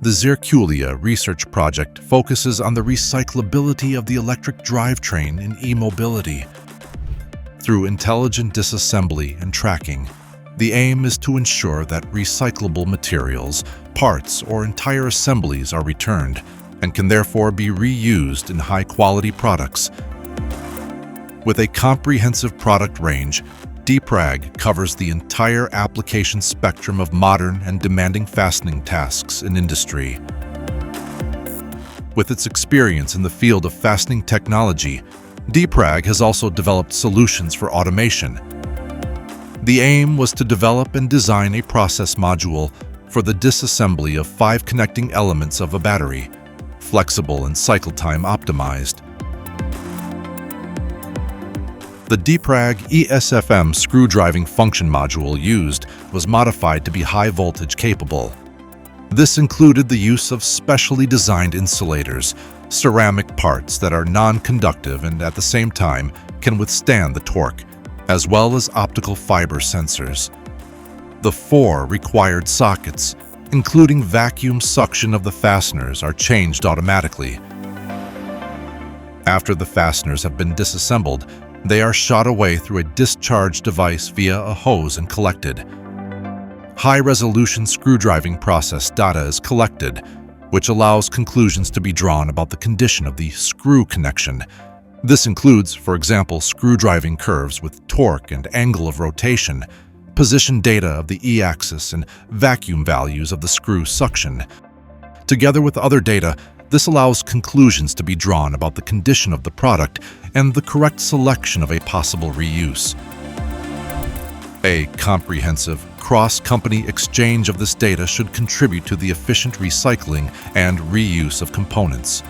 The ZirkulEA research project focuses on the recyclability of the electric drivetrain in e-mobility. Through intelligent disassembly and tracking, the aim is to ensure that recyclable materials, parts, or entire assemblies are returned and can therefore be reused in high-quality products. With a comprehensive product range, DEPRAG covers the entire application spectrum of modern and demanding fastening tasks in industry. With its experience in the field of fastening technology, DEPRAG has also developed solutions for automation. The aim was to develop and design a process module for the disassembly of 5 connecting elements of a battery, flexible and cycle time optimized. The DEPRAG ESFM screw driving function module used was modified to be high voltage capable. This included the use of specially designed insulators, ceramic parts that are non-conductive and at the same time can withstand the torque, as well as optical fiber sensors. The 4 required sockets, including vacuum suction of the fasteners, are changed automatically. After the fasteners have been disassembled, they are shot away through a discharge device via a hose and collected. High-resolution screw driving process data is collected, which allows conclusions to be drawn about the condition of the screw connection. This includes, for example, screw driving curves with torque and angle of rotation, position data of the E-axis, and vacuum values of the screw suction. Together with other data, this allows conclusions to be drawn about the condition of the product and the correct selection of a possible reuse. A comprehensive, cross-company exchange of this data should contribute to the efficient recycling and reuse of components.